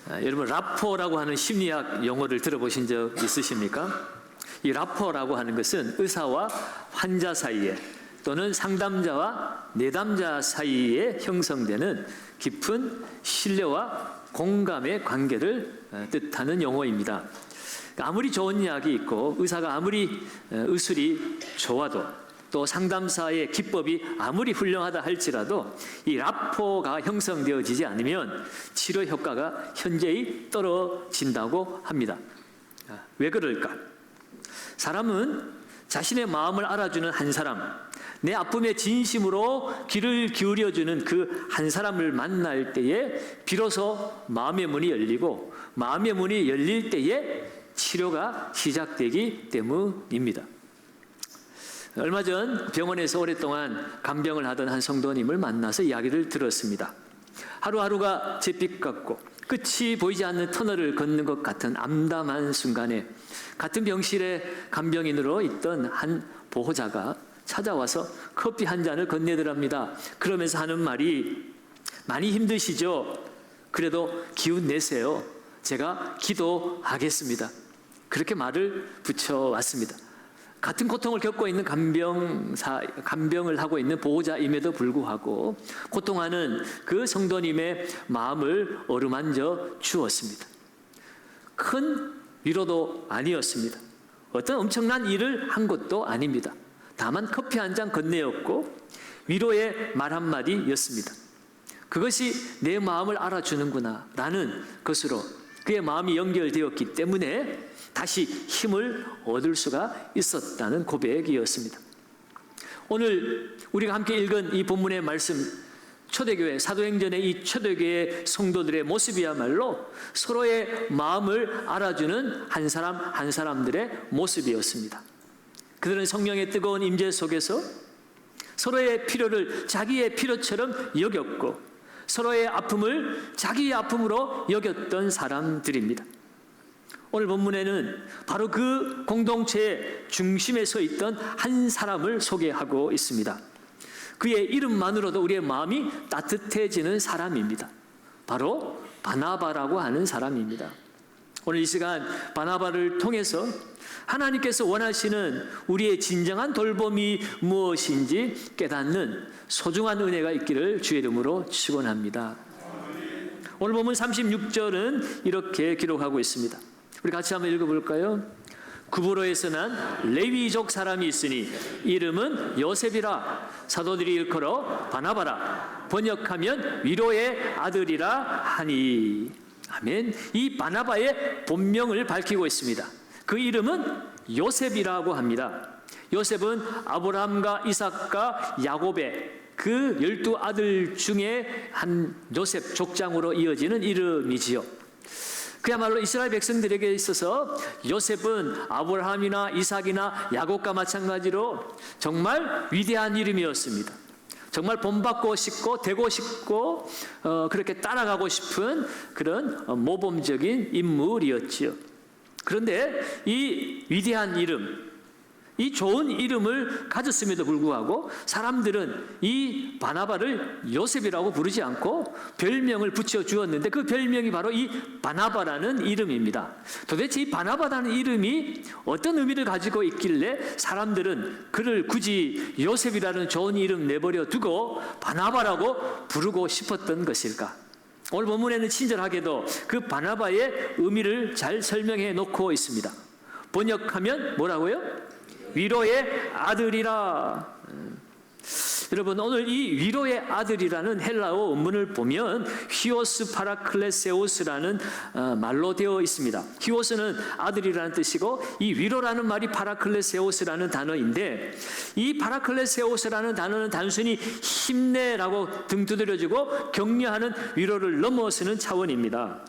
여러분 라포라고 하는 심리학 용어를 들어보신 적 있으십니까? 이 라포라고 하는 것은 의사와 환자 사이에 또는 상담자와 내담자 사이에 형성되는 깊은 신뢰와 공감의 관계를 뜻하는 용어입니다. 아무리 좋은 약이 있고 의사가 아무리 의술이 좋아도 또 상담사의 기법이 아무리 훌륭하다 할지라도 이 라포가 형성되어지지 않으면 치료 효과가 현저히 떨어진다고 합니다. 왜 그럴까? 사람은 자신의 마음을 알아주는 한 사람, 내 아픔에 진심으로 귀를 기울여주는 그 한 사람을 만날 때에 비로소 마음의 문이 열리고 마음의 문이 열릴 때에 치료가 시작되기 때문입니다. 얼마 전 병원에서 오랫동안 간병을 하던 한 성도님을 만나서 이야기를 들었습니다. 하루하루가 잿빛 같고 끝이 보이지 않는 터널을 걷는 것 같은 암담한 순간에 같은 병실에 간병인으로 있던 한 보호자가 찾아와서 커피 한 잔을 건네더랍니다. 그러면서 하는 말이 많이 힘드시죠? 그래도 기운 내세요. 제가 기도하겠습니다. 그렇게 말을 붙여왔습니다. 같은 고통을 겪고 있는 간병을 하고 있는 보호자임에도 불구하고 고통하는 그 성도님의 마음을 어루만져 주었습니다. 큰 위로도 아니었습니다. 어떤 엄청난 일을 한 것도 아닙니다. 다만 커피 한 잔 건네였고 위로의 말 한마디였습니다. 그것이 내 마음을 알아주는구나 라는 것으로 그의 마음이 연결되었기 때문에 다시 힘을 얻을 수가 있었다는 고백이었습니다. 오늘 우리가 함께 읽은 이 본문의 말씀, 초대교회, 사도행전의 이 초대교회 성도들의 모습이야말로 서로의 마음을 알아주는 한 사람 한 사람들의 모습이었습니다. 그들은 성령의 뜨거운 임재 속에서 서로의 필요를 자기의 필요처럼 여겼고 서로의 아픔을 자기의 아픔으로 여겼던 사람들입니다. 오늘 본문에는 바로 그 공동체의 중심에 서 있던 한 사람을 소개하고 있습니다. 그의 이름만으로도 우리의 마음이 따뜻해지는 사람입니다. 바로 바나바라고 하는 사람입니다. 오늘 이 시간 바나바를 통해서 하나님께서 원하시는 우리의 진정한 돌봄이 무엇인지 깨닫는 소중한 은혜가 있기를 주의 이름으로 축원합니다. 오늘 본문 36절은 이렇게 기록하고 있습니다. 우리 같이 한번 읽어볼까요? 구브로에서 난 레위족 사람이 있으니 이름은 요셉이라 사도들이 일컬어 바나바라 번역하면 위로의 아들이라 하니. 아멘. 이 바나바의 본명을 밝히고 있습니다. 그 이름은 요셉이라고 합니다. 요셉은 아브라함과 이삭과 야곱의 그 12아들 중에 한 요셉 족장으로 이어지는 이름이지요. 그야말로 이스라엘 백성들에게 있어서 요셉은 아브라함이나 이삭이나 야곱과 마찬가지로 정말 위대한 이름이었습니다. 정말 본받고 싶고 되고 싶고 그렇게 따라가고 싶은 그런 모범적인 인물이었지요. 그런데 이 위대한 이름, 이 좋은 이름을 가졌음에도 불구하고 사람들은 이 바나바를 요셉이라고 부르지 않고 별명을 붙여주었는데 그 별명이 바로 이 바나바라는 이름입니다. 도대체 이 바나바라는 이름이 어떤 의미를 가지고 있길래 사람들은 그를 굳이 요셉이라는 좋은 이름 내버려 두고 바나바라고 부르고 싶었던 것일까? 오늘 본문에는 친절하게도 그 바나바의 의미를 잘 설명해 놓고 있습니다. 번역하면 뭐라고요? 위로의 아들이라. 여러분 오늘 이 위로의 아들이라는 헬라어 원문을 보면 히오스 파라클레세우스라는 말로 되어 있습니다. 히오스는 아들이라는 뜻이고 이 위로라는 말이 파라클레세우스라는 단어인데 이 파라클레세우스라는 단어는 단순히 힘내라고 등 두드려주고 격려하는 위로를 넘어서는 차원입니다.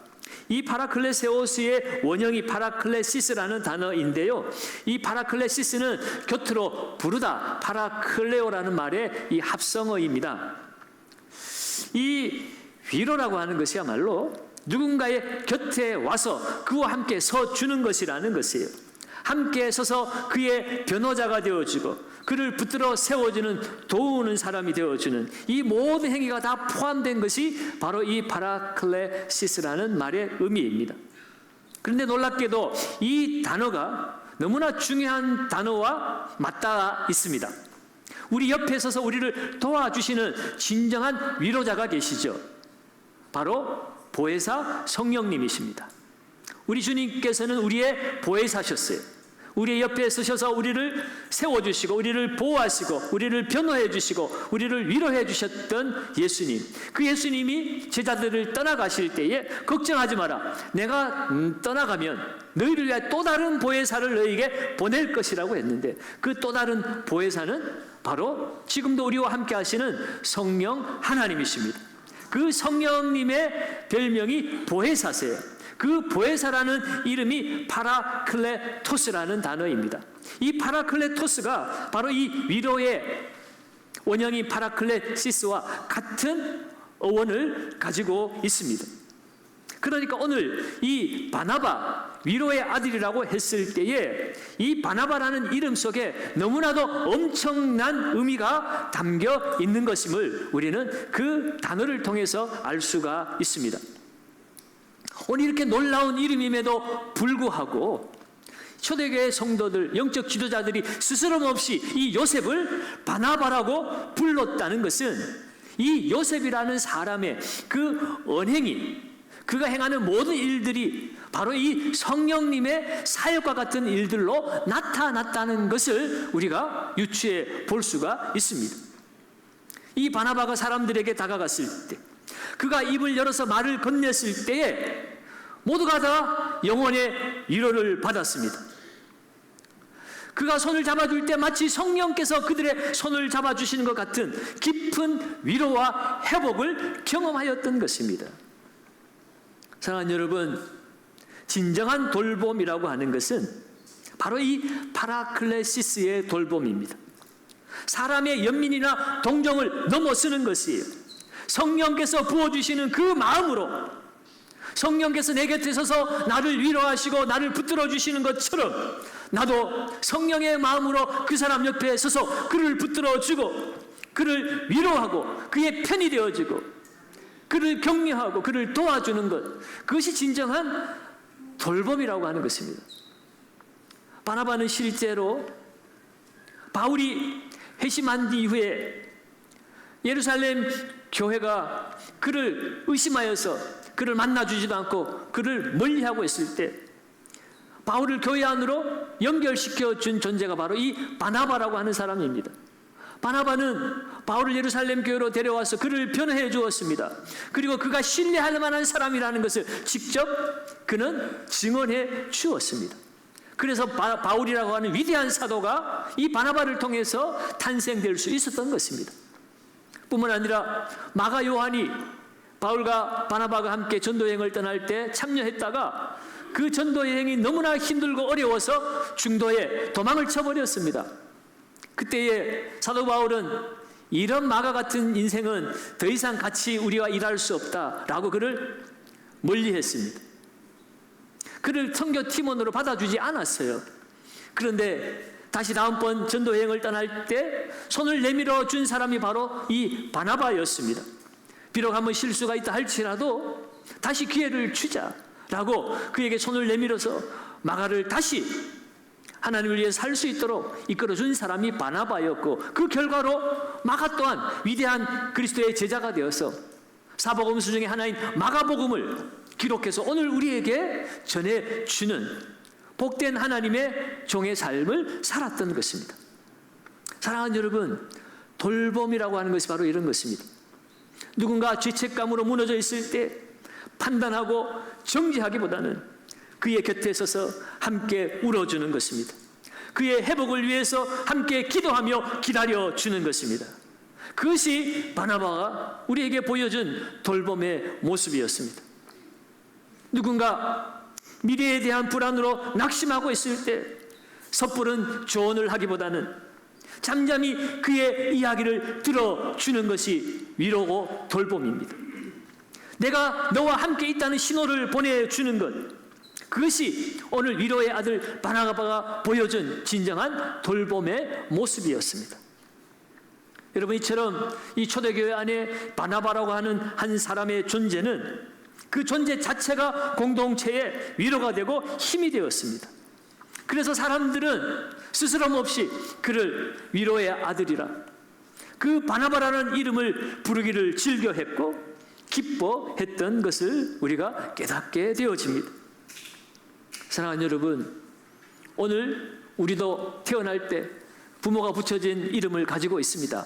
이 파라클레세오스의 원형이 파라클레시스라는 단어인데요. 이 파라클레시스는 곁으로 부르다, 파라클레오라는 말의 이 합성어입니다. 이 위로라고 하는 것이야말로 누군가의 곁에 와서 그와 함께 서주는 것이라는 것이에요. 함께 서서 그의 변호자가 되어주고 그를 붙들어 세워주는, 도우는 사람이 되어주는 이 모든 행위가 다 포함된 것이 바로 이 파라클레시스라는 말의 의미입니다. 그런데 놀랍게도 이 단어가 너무나 중요한 단어와 맞닿아 있습니다. 우리 옆에 서서 우리를 도와주시는 진정한 위로자가 계시죠. 바로 보혜사 성령님이십니다. 우리 주님께서는 우리의 보혜사셨어요. 우리의 옆에 서셔서 우리를 세워주시고 우리를 보호하시고 우리를 변호해 주시고 우리를 위로해 주셨던 예수님, 그 예수님이 제자들을 떠나가실 때에 걱정하지 마라, 내가 떠나가면 너희를 위해 또 다른 보혜사를 너희에게 보낼 것이라고 했는데, 그 또 다른 보혜사는 바로 지금도 우리와 함께 하시는 성령 하나님이십니다. 그 성령님의 별명이 보혜사세요. 그 보혜사라는 이름이 파라클레토스라는 단어입니다. 이 파라클레토스가 바로 이 위로의 원형인 파라클레시스와 같은 어원을 가지고 있습니다. 그러니까 오늘 이 바나바, 위로의 아들이라고 했을 때에 이 바나바라는 이름 속에 너무나도 엄청난 의미가 담겨 있는 것임을 우리는 그 단어를 통해서 알 수가 있습니다. 오늘 이렇게 놀라운 이름임에도 불구하고 초대교회 성도들, 영적 지도자들이 스스럼 없이 이 요셉을 바나바라고 불렀다는 것은 이 요셉이라는 사람의 그 언행이, 그가 행하는 모든 일들이 바로 이 성령님의 사역과 같은 일들로 나타났다는 것을 우리가 유추해 볼 수가 있습니다. 이 바나바가 사람들에게 다가갔을 때, 그가 입을 열어서 말을 건넸을 때에 모두가 다 영혼의 위로를 받았습니다. 그가 손을 잡아줄 때 마치 성령께서 그들의 손을 잡아주시는 것 같은 깊은 위로와 회복을 경험하였던 것입니다. 사랑하는 여러분, 진정한 돌봄이라고 하는 것은 바로 이 파라클레시스의 돌봄입니다. 사람의 연민이나 동정을 넘어서는 것이에요. 성령께서 부어주시는 그 마음으로, 성령께서 내 곁에 서서 나를 위로하시고 나를 붙들어 주시는 것처럼 나도 성령의 마음으로 그 사람 옆에 서서 그를 붙들어 주고 그를 위로하고 그의 편이 되어주고 그를 격려하고 그를 도와주는 것, 그것이 진정한 돌봄이라고 하는 것입니다. 바나바는 실제로 바울이 회심한 이후에 예루살렘 교회가 그를 의심하여서 그를 만나주지도 않고 그를 멀리하고 있을 때 바울을 교회 안으로 연결시켜 준 존재가 바로 이 바나바라고 하는 사람입니다. 바나바는 바울을 예루살렘 교회로 데려와서 그를 변호해 주었습니다. 그리고 그가 신뢰할 만한 사람이라는 것을 직접 그는 증언해 주었습니다. 그래서 바울이라고 하는 위대한 사도가 이 바나바를 통해서 탄생될 수 있었던 것입니다. 뿐만 아니라 마가 요한이 바울과 바나바가 함께 전도여행을 떠날 때 참여했다가 그 전도여행이 너무나 힘들고 어려워서 중도에 도망을 쳐버렸습니다. 그때에 사도 바울은 이런 마가 같은 인생은 더 이상 같이 우리와 일할 수 없다라고 그를 멀리했습니다. 그를 선교 팀원으로 받아주지 않았어요. 그런데 다시 다음번 전도여행을 떠날 때 손을 내밀어 준 사람이 바로 이 바나바였습니다. 비록 한번 실수가 있다 할지라도 다시 기회를 주자라고 그에게 손을 내밀어서 마가를 다시 하나님을 위해 살 수 있도록 이끌어준 사람이 바나바였고, 그 결과로 마가 또한 위대한 그리스도의 제자가 되어서 사복음서 중에 하나인 마가복음을 기록해서 오늘 우리에게 전해주는 복된 하나님의 종의 삶을 살았던 것입니다. 사랑하는 여러분, 돌봄이라고 하는 것이 바로 이런 것입니다. 누군가 죄책감으로 무너져 있을 때 판단하고 정죄하기보다는 그의 곁에 서서 함께 울어주는 것입니다. 그의 회복을 위해서 함께 기도하며 기다려주는 것입니다. 그것이 바나바가 우리에게 보여준 돌봄의 모습이었습니다. 누군가 미래에 대한 불안으로 낙심하고 있을 때 섣부른 조언을 하기보다는 잠잠히 그의 이야기를 들어주는 것이 위로고 돌봄입니다. 내가 너와 함께 있다는 신호를 보내주는 것, 그것이 오늘 위로의 아들 바나바가 보여준 진정한 돌봄의 모습이었습니다. 여러분, 이처럼 이 초대교회 안에 바나바라고 하는 한 사람의 존재는 그 존재 자체가 공동체의 위로가 되고 힘이 되었습니다. 그래서 사람들은 스스럼 없이 그를 위로의 아들이라, 그 바나바라는 이름을 부르기를 즐겨했고 기뻐했던 것을 우리가 깨닫게 되어집니다. 사랑하는 여러분, 오늘 우리도 태어날 때 부모가 붙여진 이름을 가지고 있습니다.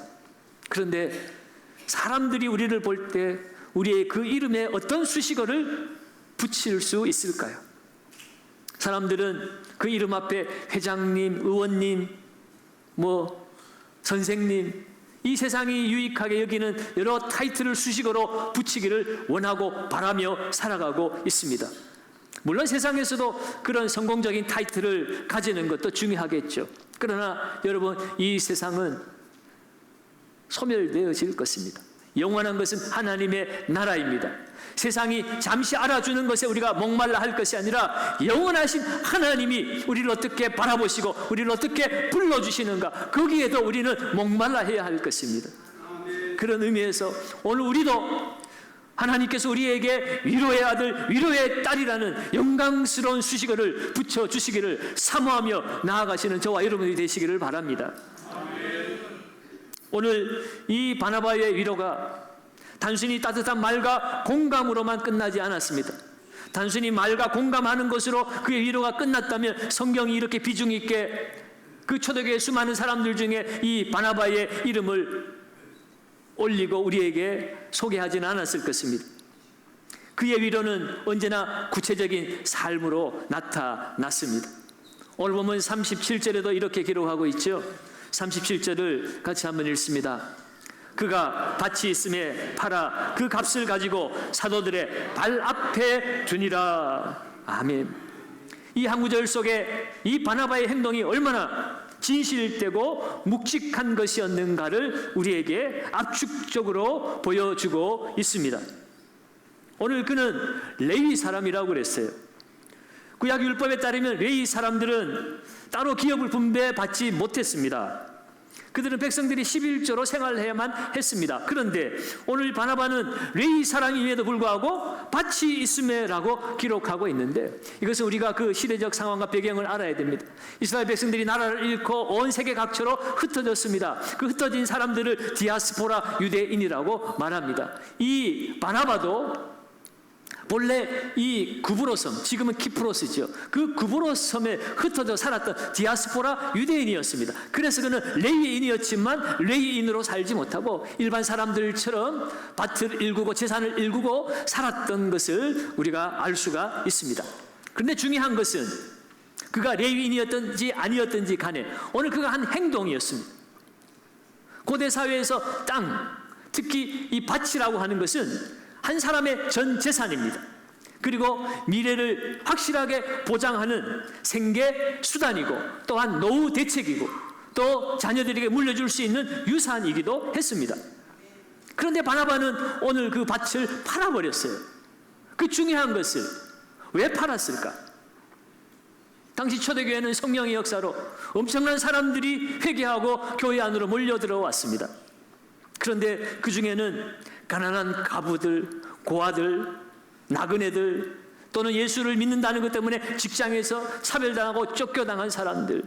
그런데 사람들이 우리를 볼 때 우리의 그 이름에 어떤 수식어를 붙일 수 있을까요? 사람들은 그 이름 앞에 회장님, 의원님, 선생님, 이 세상이 유익하게 여기는 여러 타이틀을 수식어로 붙이기를 원하고 바라며 살아가고 있습니다. 물론 세상에서도 그런 성공적인 타이틀을 가지는 것도 중요하겠죠. 그러나 여러분, 이 세상은 소멸되어질 것입니다. 영원한 것은 하나님의 나라입니다. 세상이 잠시 알아주는 것에 우리가 목말라 할 것이 아니라 영원하신 하나님이 우리를 어떻게 바라보시고 우리를 어떻게 불러주시는가, 거기에도 우리는 목말라 해야 할 것입니다. 그런 의미에서 오늘 우리도 하나님께서 우리에게 위로의 아들, 위로의 딸이라는 영광스러운 수식어를 붙여주시기를 사모하며 나아가시는 저와 여러분이 되시기를 바랍니다. 오늘 이 바나바의 위로가 단순히 따뜻한 말과 공감으로만 끝나지 않았습니다. 단순히 말과 공감하는 것으로 그의 위로가 끝났다면 성경이 이렇게 비중 있게 그 초대교회 수많은 사람들 중에 이 바나바의 이름을 올리고 우리에게 소개하지는 않았을 것입니다. 그의 위로는 언제나 구체적인 삶으로 나타났습니다. 오늘 보면 37절에도 이렇게 기록하고 있죠. 37절을 같이 한번 읽습니다. 그가 밭이 있음에 팔아 그 값을 가지고 사도들의 발 앞에 두니라. 아멘. 이 한 구절 속에 이 바나바의 행동이 얼마나 진실되고 묵직한 것이었는가를 우리에게 압축적으로 보여주고 있습니다. 오늘 그는 레위 사람이라고 그랬어요. 구약 율법에 따르면 레위 사람들은 따로 기업을 분배받지 못했습니다. 그들은 백성들이 11조로 생활해야만 했습니다. 그런데 오늘 바나바는 레위 사람임에도 불구하고 밭이 있음에라고 기록하고 있는데, 이것은 우리가 그 시대적 상황과 배경을 알아야 됩니다. 이스라엘 백성들이 나라를 잃고 온 세계 각처로 흩어졌습니다. 그 흩어진 사람들을 디아스포라 유대인이라고 말합니다. 이 바나바도 본래 이 구브로 섬, 지금은 키프로스죠. 그 구브로 섬에 흩어져 살았던 디아스포라 유대인이었습니다. 그래서 그는 레위인이었지만 레위인으로 살지 못하고 일반 사람들처럼 밭을 일구고 재산을 일구고 살았던 것을 우리가 알 수가 있습니다. 그런데 중요한 것은 그가 레위인이었든지 아니었든지 간에 오늘 그가 한 행동이었습니다. 고대 사회에서 땅, 특히 이 밭이라고 하는 것은 한 사람의 전 재산입니다. 그리고 미래를 확실하게 보장하는 생계 수단이고 또한 노후 대책이고 또 자녀들에게 물려줄 수 있는 유산이기도 했습니다. 그런데 바나바는 오늘 그 밭을 팔아버렸어요. 그 중요한 것을 왜 팔았을까? 당시 초대교회는 성령의 역사로 엄청난 사람들이 회개하고 교회 안으로 몰려들어왔습니다. 그런데 그 중에는 가난한 가부들, 고아들, 나그네들, 또는 예수를 믿는다는 것 때문에 직장에서 차별당하고 쫓겨당한 사람들,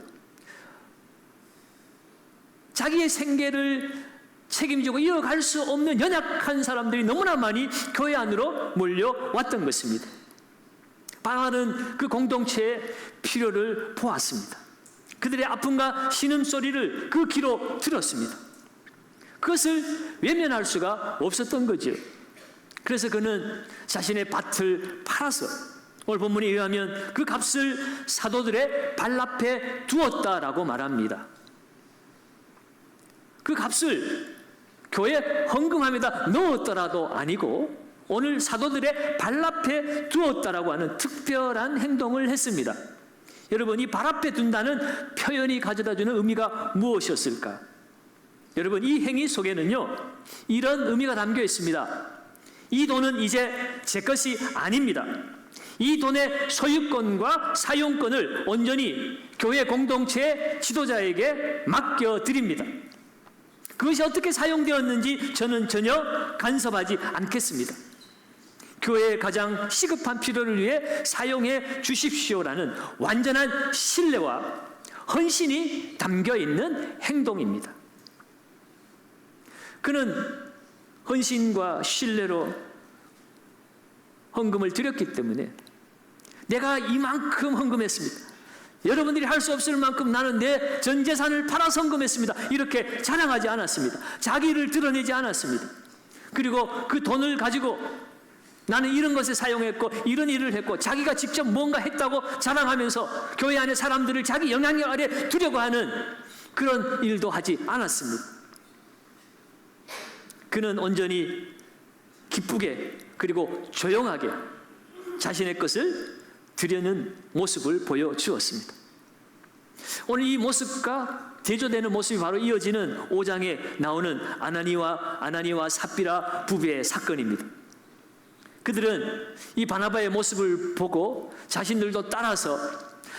자기의 생계를 책임지고 이어갈 수 없는 연약한 사람들이 너무나 많이 교회 안으로 몰려왔던 것입니다. 바나바는 그 공동체의 필요를 보았습니다. 그들의 아픔과 신음소리를 그 귀로 들었습니다. 그것을 외면할 수가 없었던 거죠. 그래서 그는 자신의 밭을 팔아서 오늘 본문에 의하면 그 값을 사도들의 발 앞에 두었다라고 말합니다. 그 값을 교회 헌금함에다 넣었더라도 아니고 오늘 사도들의 발 앞에 두었다라고 하는 특별한 행동을 했습니다. 여러분, 이 발 앞에 둔다는 표현이 가져다주는 의미가 무엇이었을까? 여러분, 이 행위 속에는요 이런 의미가 담겨 있습니다. 이 돈은 이제 제 것이 아닙니다. 이 돈의 소유권과 사용권을 온전히 교회 공동체 지도자에게 맡겨드립니다. 그것이 어떻게 사용되었는지 저는 전혀 간섭하지 않겠습니다. 교회의 가장 시급한 필요를 위해 사용해 주십시오라는 완전한 신뢰와 헌신이 담겨있는 행동입니다. 그는 헌신과 신뢰로 헌금을 드렸기 때문에 내가 이만큼 헌금했습니다. 여러분들이 할 수 없을 만큼 나는 내 전 재산을 팔아서 헌금했습니다. 이렇게 자랑하지 않았습니다. 자기를 드러내지 않았습니다. 그리고 그 돈을 가지고 나는 이런 것에 사용했고 이런 일을 했고 자기가 직접 뭔가 했다고 자랑하면서 교회 안에 사람들을 자기 영향력 아래 두려고 하는 그런 일도 하지 않았습니다. 그는 온전히 기쁘게 그리고 조용하게 자신의 것을 드리는 모습을 보여주었습니다. 오늘 이 모습과 대조되는 모습이 바로 이어지는 5장에 나오는 아나니와 삽비라 부부의 사건입니다. 그들은 이 바나바의 모습을 보고 자신들도 따라서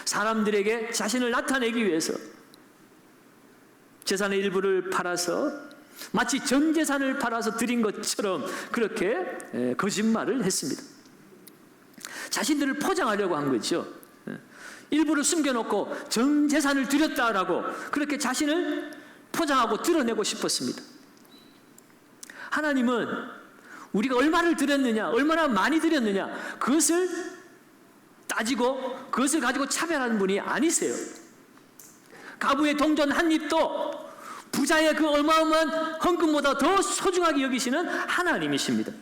사람들에게 자신을 나타내기 위해서 재산의 일부를 팔아서 마치 전 재산을 팔아서 드린 것처럼 그렇게 거짓말을 했습니다. 자신들을 포장하려고 한 거죠. 일부를 숨겨놓고 전 재산을 드렸다라고 그렇게 자신을 포장하고 드러내고 싶었습니다. 하나님은 우리가 얼마를 드렸느냐, 얼마나 많이 드렸느냐 그것을 따지고 그것을 가지고 차별하는 분이 아니세요. 가부의 동전 한 입도 부자의 그 어마어마한 헌금보다 더 소중하게 여기시는 하나님이십니다.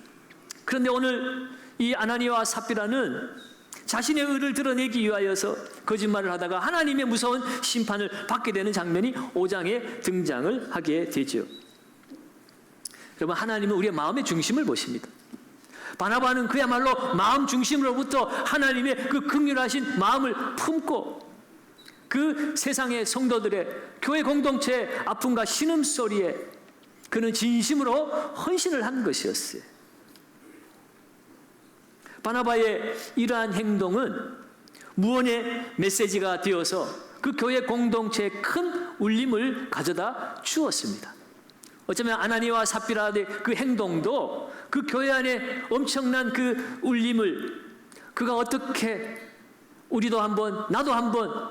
그런데 오늘 이 아나니와 삽비라는 자신의 의를 드러내기 위하여서 거짓말을 하다가 하나님의 무서운 심판을 받게 되는 장면이 5장에 등장을 하게 되죠. 여러분, 하나님은 우리의 마음의 중심을 보십니다. 바나바는 그야말로 마음 중심으로부터 하나님의 그 긍휼하신 마음을 품고 그 세상의 성도들의 교회 공동체의 아픔과 신음소리에 그는 진심으로 헌신을 한 것이었어요. 바나바의 이러한 행동은 무언의 메시지가 되어서 그 교회 공동체에 큰 울림을 가져다 주었습니다. 어쩌면 아나니와 삽비라의 그 행동도 그 교회 안에 엄청난 그 울림을 그가 어떻게 우리도 한번 나도 한번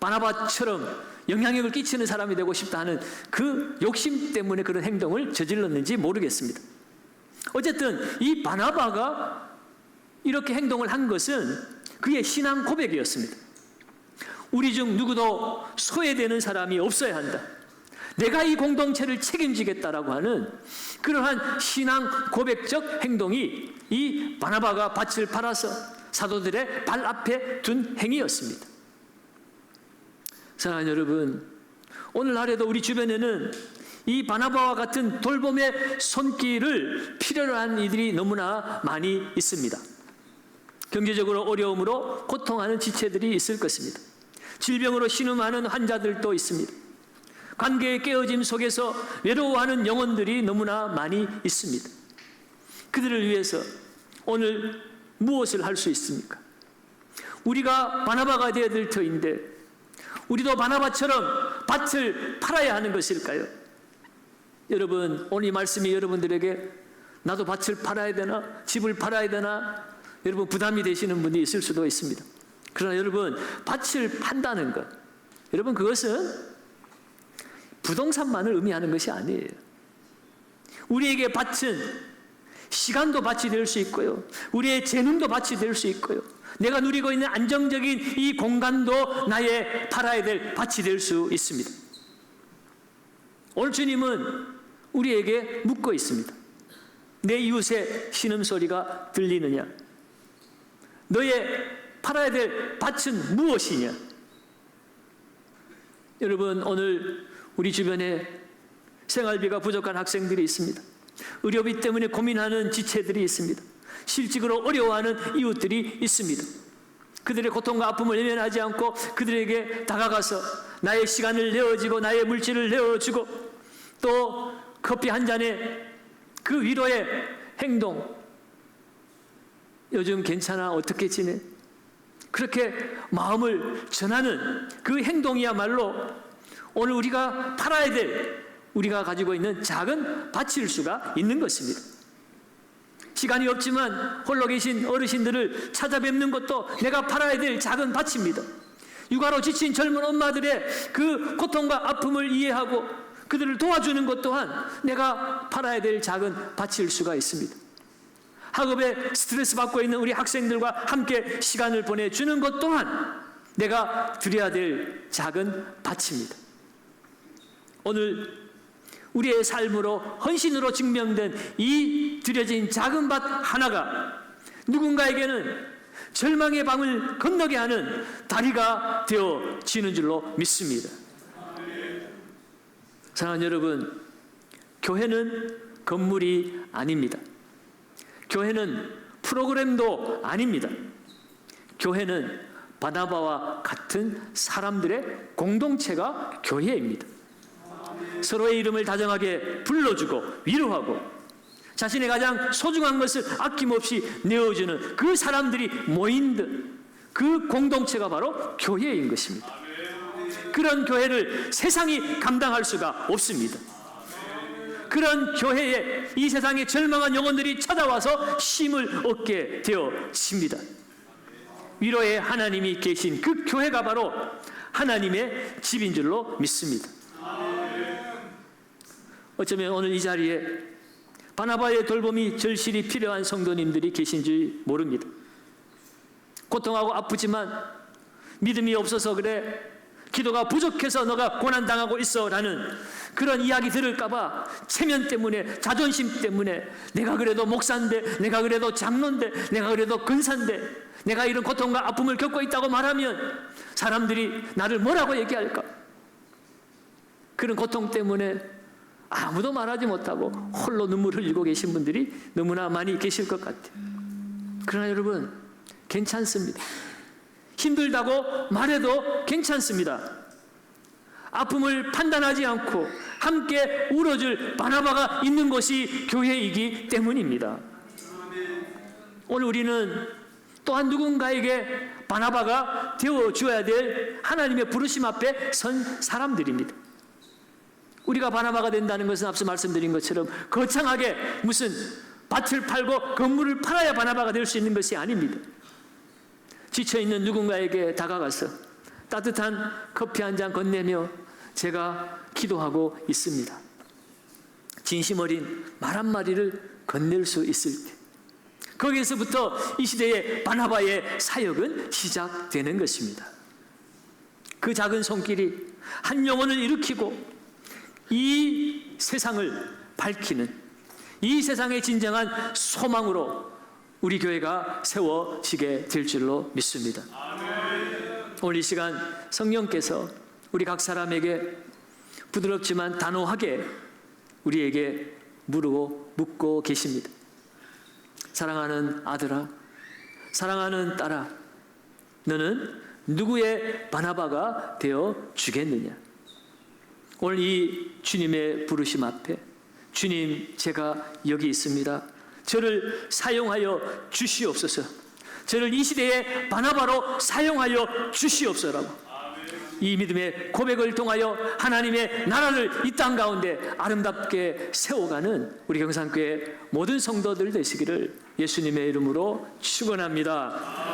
바나바처럼 영향력을 끼치는 사람이 되고 싶다 하는 그 욕심 때문에 그런 행동을 저질렀는지 모르겠습니다. 어쨌든 이 바나바가 이렇게 행동을 한 것은 그의 신앙 고백이었습니다. 우리 중 누구도 소외되는 사람이 없어야 한다. 내가 이 공동체를 책임지겠다라고 하는 그러한 신앙 고백적 행동이 이 바나바가 밭을 팔아서 사도들의 발 앞에 둔 행위였습니다. 사랑하는 여러분, 오늘날에도 우리 주변에는 이 바나바와 같은 돌봄의 손길을 필요로 하는 이들이 너무나 많이 있습니다. 경제적으로 어려움으로 고통하는 지체들이 있을 것입니다. 질병으로 신음하는 환자들도 있습니다. 관계의 깨어짐 속에서 외로워하는 영혼들이 너무나 많이 있습니다. 그들을 위해서 오늘 무엇을 할 수 있습니까? 우리가 바나바가 되어야 될 터인데 우리도 바나바처럼 밭을 팔아야 하는 것일까요? 여러분, 오늘 이 말씀이 여러분들에게 나도 밭을 팔아야 되나? 집을 팔아야 되나? 여러분 부담이 되시는 분이 있을 수도 있습니다. 그러나 여러분, 밭을 판다는 것, 여러분 그것은 부동산만을 의미하는 것이 아니에요. 우리에게 밭은 시간도 밭이 될 수 있고요, 우리의 재능도 밭이 될 수 있고요, 내가 누리고 있는 안정적인 이 공간도 나의 팔아야 될 밭이 될 수 있습니다. 오늘 주님은 우리에게 묻고 있습니다. 내 이웃의 신음소리가 들리느냐? 너의 팔아야 될 밭은 무엇이냐? 여러분, 오늘 우리 주변에 생활비가 부족한 학생들이 있습니다. 의료비 때문에 고민하는 지체들이 있습니다. 실직으로 어려워하는 이웃들이 있습니다. 그들의 고통과 아픔을 외면하지 않고 그들에게 다가가서 나의 시간을 내어주고 나의 물질을 내어주고 또 커피 한 잔에 그 위로의 행동, 요즘 괜찮아? 어떻게 지내? 그렇게 마음을 전하는 그 행동이야말로 오늘 우리가 팔아야 될, 우리가 가지고 있는 작은 밭일 수가 있는 것입니다. 시간이 없지만 홀로 계신 어르신들을 찾아뵙는 것도 내가 팔아야 될 작은 밭입니다. 육아로 지친 젊은 엄마들의 그 고통과 아픔을 이해하고 그들을 도와주는 것 또한 내가 팔아야 될 작은 밭일 수가 있습니다. 학업에 스트레스 받고 있는 우리 학생들과 함께 시간을 보내주는 것 또한 내가 드려야 될 작은 밭입니다. 오늘 우리의 삶으로 헌신으로 증명된 이 드려진 작은 밭 하나가 누군가에게는 절망의 밤을 건너게 하는 다리가 되어지는 줄로 믿습니다. 사랑하는 여러분, 교회는 건물이 아닙니다. 교회는 프로그램도 아닙니다. 교회는 바나바와 같은 사람들의 공동체가 교회입니다. 서로의 이름을 다정하게 불러주고 위로하고 자신의 가장 소중한 것을 아낌없이 내어주는 그 사람들이 모인 그 공동체가 바로 교회인 것입니다. 그런 교회를 세상이 감당할 수가 없습니다. 그런 교회에 이 세상의 절망한 영혼들이 찾아와서 쉼을 얻게 되어집니다. 위로의 하나님이 계신 그 교회가 바로 하나님의 집인 줄로 믿습니다. 어쩌면 오늘 이 자리에 바나바의 돌봄이 절실히 필요한 성도님들이 계신지 모릅니다. 고통하고 아프지만 믿음이 없어서 그래, 기도가 부족해서 너가 고난당하고 있어 라는 그런 이야기 들을까봐 체면 때문에, 자존심 때문에 내가 그래도 목사인데, 내가 그래도 장로인데, 내가 그래도 근사인데, 내가 이런 고통과 아픔을 겪고 있다고 말하면 사람들이 나를 뭐라고 얘기할까? 그런 고통 때문에 아무도 말하지 못하고 홀로 눈물 흘리고 계신 분들이 너무나 많이 계실 것 같아요. 그러나 여러분, 괜찮습니다. 힘들다고 말해도 괜찮습니다. 아픔을 판단하지 않고 함께 울어줄 바나바가 있는 것이 교회이기 때문입니다. 오늘 우리는 또한 누군가에게 바나바가 되어줘야 될 하나님의 부르심 앞에 선 사람들입니다. 우리가 바나바가 된다는 것은 앞서 말씀드린 것처럼 거창하게 무슨 밭을 팔고 건물을 팔아야 바나바가 될 수 있는 것이 아닙니다. 지쳐있는 누군가에게 다가가서 따뜻한 커피 한 잔 건네며 제가 기도하고 있습니다. 진심 어린 말 한마디를 건넬 수 있을 때, 거기에서부터 이 시대의 바나바의 사역은 시작되는 것입니다. 그 작은 손길이 한 영혼을 일으키고 이 세상을 밝히는, 이 세상의 진정한 소망으로 우리 교회가 세워지게 될 줄로 믿습니다. 오늘 이 시간 성령께서 우리 각 사람에게 부드럽지만 단호하게 우리에게 묻고 계십니다. 사랑하는 아들아, 사랑하는 딸아, 너는 누구의 바나바가 되어 주겠느냐? 오늘 이 주님의 부르심 앞에, 주님, 제가 여기 있습니다. 저를 사용하여 주시옵소서. 저를 이 시대의 바나바로 사용하여 주시옵소서라고 이 믿음의 고백을 통하여 하나님의 나라를 이 땅 가운데 아름답게 세워가는 우리 경산교회 모든 성도들 되시기를 예수님의 이름으로 축원합니다.